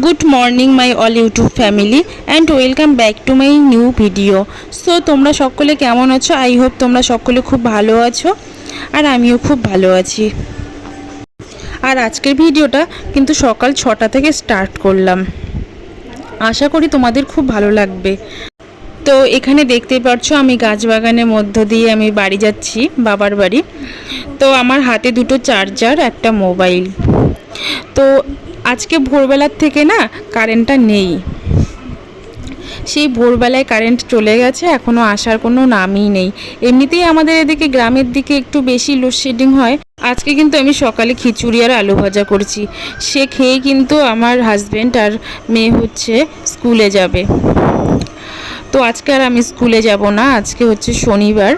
Good morning my all YouTube family and welcome back to my new video. So তোমরা সকলে কেমন আছো? I hope তোমরা সকলে খুব ভালো আছো, আর আমিও খুব ভালো আছি। আর আজকের ভিডিওটা কিন্তু সকাল 6টা থেকে স্টার্ট করলাম, আশা করি তোমাদের খুব ভালো লাগবে। তো এখানে দেখতে পাচ্ছ আমি গাছবাগানের মধ্য দিয়ে আমি বাড়ি যাচ্ছি, বাবার বাড়ি। তো আমার হাতে দুটো চার্জার, একটা মোবাইল। তো আজকে ভোরবেলার থেকে না কারেন্টটা নেই, সেই ভোরবেলায় কারেন্ট চলে গেছে, এখনও আসার কোনো নামই নেই। এমনিতেই আমাদের এদিকে গ্রামের দিকে একটু বেশি লোডশেডিং হয়। আজকে কিন্তু আমি সকালে খিচুড়ি আর আলু ভাজা করছি, সে খেয়ে কিন্তু আমার হাজব্যান্ড আর মেয়ে হচ্ছে স্কুলে যাবে। তো আজকে আর আমি স্কুলে যাব না, আজকে হচ্ছে শনিবার।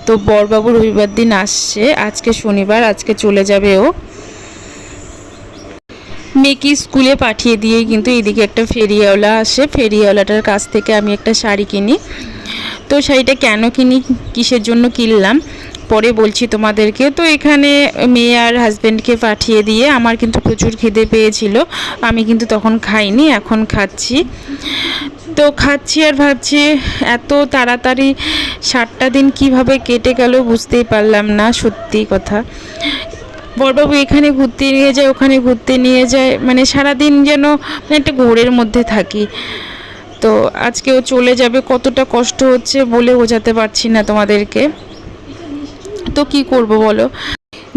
তো বড়বাবু রবিবার দিন আসছে, আজকে শনিবার, আজকে চলে যাবে ও। মেয়েকে স্কুলে পাঠিয়ে দিয়ে কিন্তু এদিকে একটা ফেরিওয়ালা আসে, ফেরিওয়ালাটার কাছ থেকে আমি একটা শাড়ি কিনি। তো শাড়িটা কেন কিনি, কিসের জন্য কিনলাম পরে বলছি তোমাদেরকে। তো এখানে মেয়ে আর হাজব্যান্ডকে পাঠিয়ে দিয়ে আমার কিন্তু প্রচুর খিদে পেয়েছিল, আমি কিন্তু তখন খাইনি, এখন খাচ্ছি। তো খাচ্ছি আর ভাবছি এত তাড়াতাড়ি 7টা দিন কিভাবে কেটে গেল বুঝতেই পারলাম না, সত্যি কথা। বড়বাবু এখানে ঘুরতে নিয়ে যায়, ওখানে ঘুরতে নিয়ে যায়, মানে সারাদিন যেন একটা ঘোরের মধ্যে থাকি। তো আজকেও চলে যাবে, কতটা কষ্ট হচ্ছে বলে বোঝাতে পারছি না তোমাদেরকে। তো কি করব বলো,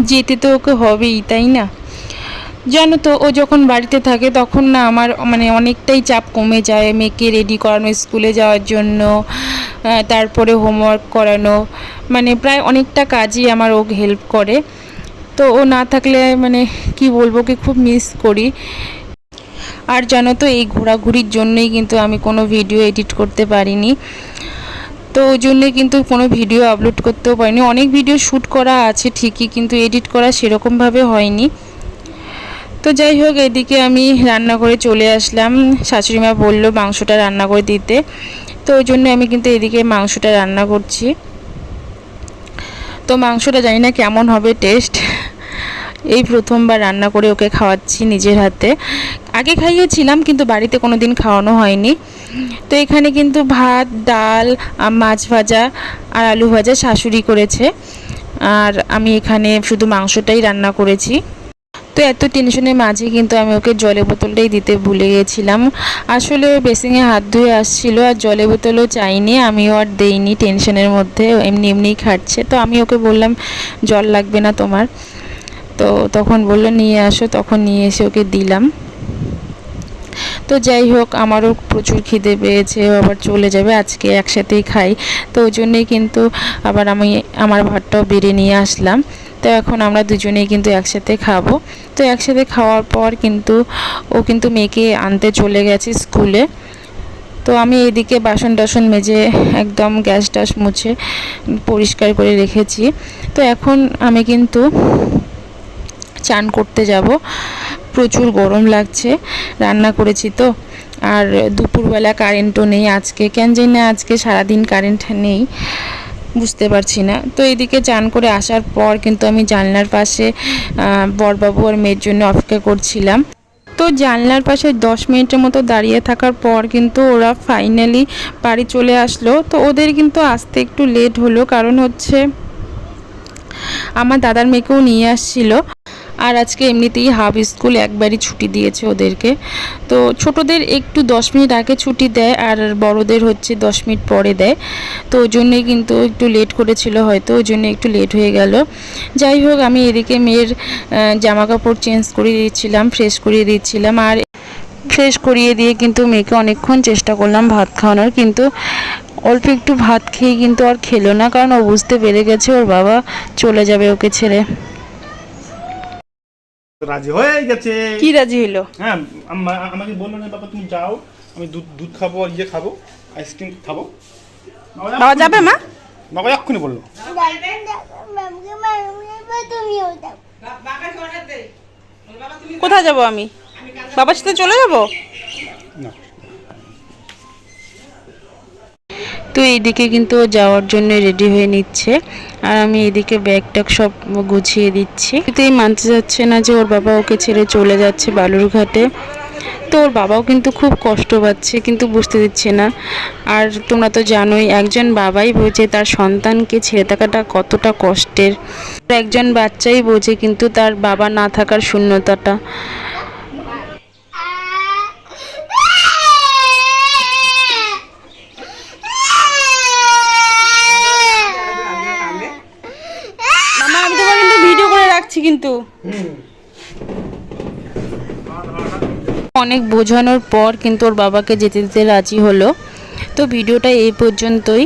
যেতে তো ওকে হবেই, তাই না? জানো তো, ও যখন বাড়িতে থাকে তখন না আমার মানে অনেকটাই চাপ কমে যায়। মেয়েকে রেডি করানো স্কুলে যাওয়ার জন্য, তারপরে হোমওয়ার্ক করানো, মানে প্রায় অনেকটা কাজই আমার ও হেল্প করে। তো ও না থাকলে মানে কি বলবো, কি খুব মিস করি। আর জানো তো, এই ঘোরাঘুরির জন্যই কিন্তু আমি কোনো ভিডিও এডিট করতে পারিনি। তো ওই জন্যে কিন্তু কোনো ভিডিও আপলোড করতেও পারিনি। অনেক ভিডিও শ্যুট করা আছে ঠিকই, কিন্তু এডিট করা সেরকমভাবে হয়নি। তো যাই হোক, এদিকে আমি রান্না করে চলে আসলাম। শাশুড়িমা বললো মাংসটা রান্না করে দিতে, তো ওই জন্য আমি কিন্তু এদিকে মাংসটা রান্না করছি। তো মাংসটা জানি না কেমন হবে টেস্ট, এই প্রথমবার রান্না করে ওকে খাওয়াচ্ছি নিজের হাতে। আগে খাইয়েছিলাম কিন্তু বাড়িতে কোনো দিন খাওয়ানো হয়নি। তো এখানে কিন্তু ভাত, ডাল, মাছ ভাজা আর আলু ভাজা শাশুড়ি করেছে, আর আমি এখানে শুধু মাংসটাই রান্না করেছি। তো এত টেনশনের মাঝে কিন্তু আমি ওকে জলের বোতলটাই দিতে ভুলে গেছিলাম। আসলে বেসিংয়ে হাত ধুয়ে আসছিলো, আর জলের বোতলও চাইনি, আমিও আর দেইনি টেনশনের মধ্যে, এমনি এমনিই খাচ্ছে। তো আমি ওকে বললাম জল লাগবে না তোমার, তো তখন বললো নিয়ে আসো, তখন নিয়ে এসে ওকে দিলাম। তো যাই হোক, আমারও প্রচুর খিদে পেয়েছে, আবার চলে যাবে, আজকে একসাথেই খাই। তো ওই জন্যেই কিন্তু আবার আমি আমার ভাতটাও বেড়ে নিয়ে আসলাম। তো এখন আমরা দুজনেই কিন্তু একসাথে খাবো। তো একসাথে খাওয়ার পর কিন্তু ও কিন্তু মেয়েকে আনতে চলে গেছে স্কুলে। তো আমি এদিকে বাসন টাসন মেজে একদম গ্যাস টাস মুছে পরিষ্কার করে রেখেছি। তো এখন আমি কিন্তু চান করতে যাব, প্রচুর গরম লাগছে, রান্না করেছি তো। আর দুপুরবেলা কারেন্টও নেই আজকে, কেন জানি না আজকে সারাদিন কারেন্ট নেই, বুঝতে পারছি না। তো এদিকে চান করে আসার পর কিন্তু আমি জানলার পাশে বড়বাবু আর মেয়ের জন্য অপেক্ষা করছিলাম। তো জানলার পাশে 10 মিনিটের মতো দাঁড়িয়ে থাকার পর কিন্তু ওরা ফাইনালি বাড়ি চলে আসলো। তো ওদের কিন্তু আসতে একটু লেট হলো, কারণ হচ্ছে আমার দাদার মেয়েকেও নিয়ে আসছিলো। আর আজকে এমনিতেই হাফ স্কুল একবারই ছুটি দিয়েছে ওদেরকে। তো ছোটদের একটু 10 মিনিট আগে ছুটি দেয়, আর বড়দের হচ্ছে 10 মিনিট পরে দেয়। তো ওই জন্যই কিন্তু একটু লেট করেছিল হয়তো, ওই জন্য একটু লেট হয়ে গেল। যাই হোক, আমি এদিকে মেয়ের জামা কাপড় চেঞ্জ করিয়ে দিচ্ছিলাম, ফ্রেশ করিয়ে দিচ্ছিলাম। আর ফ্রেশ করিয়ে দিয়ে কিন্তু মেয়েকে অনেকক্ষণ চেষ্টা করলাম ভাত খাওয়ানোর, কিন্তু অল্প একটু ভাত খেয়ে কিন্তু আর খেলো না, কারণ ও বুঝতে পেরে গেছে ওর বাবা চলে যাবে ওকে ছেড়ে। রাজি হয়ে গেছে। কি রাজি হলো? হ্যাঁ, আমাকে বললো না বাবা তুমি যাও, আমি দুধ খাবো আর খাবো, আইসক্রিম খাবো। বাবা যাবে? মা বাবা এক্ষুনি বললো। কোথায় যাব আমি? বাবার সাথে চলে যাব? না। তো এইদিকে কিন্তু ও যাওয়ার জন্য রেডি হয়ে নিচ্ছে, আর আমি এদিকে ব্যাগ ট্যাগ সব গুছিয়ে দিচ্ছি। কিন্তু এই মানতে যাচ্ছে না যে ওর বাবা ওকে ছেড়ে চলে যাচ্ছে বালুরঘাটে। তো ওর বাবাও কিন্তু খুব কষ্ট পাচ্ছে, কিন্তু বুঝতে দিচ্ছে না। আর তোমরা তো জানোই একজন বাবাই বোঝে তার সন্তানকে ছেড়ে থাকাটা কতটা কষ্টের, একজন বাচ্চাই বোঝে কিন্তু তার বাবা না থাকার শূন্যতাটা। মামা আমি তোমার কিন্তু ভিডিও করে রাখছি কিন্তু। অনেক বোঝানোর পর কিন্তু ওর বাবাকে যেতে দিতে রাজি হলো। তো ভিডিওটা এই পর্যন্তই।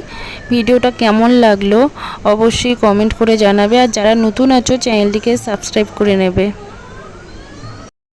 ভিডিওটা কেমন লাগলো অবশ্যই কমেন্ট করে জানাবে, আর যারা নতুন আছো চ্যানেলটিকে সাবস্ক্রাইব করে নেবে।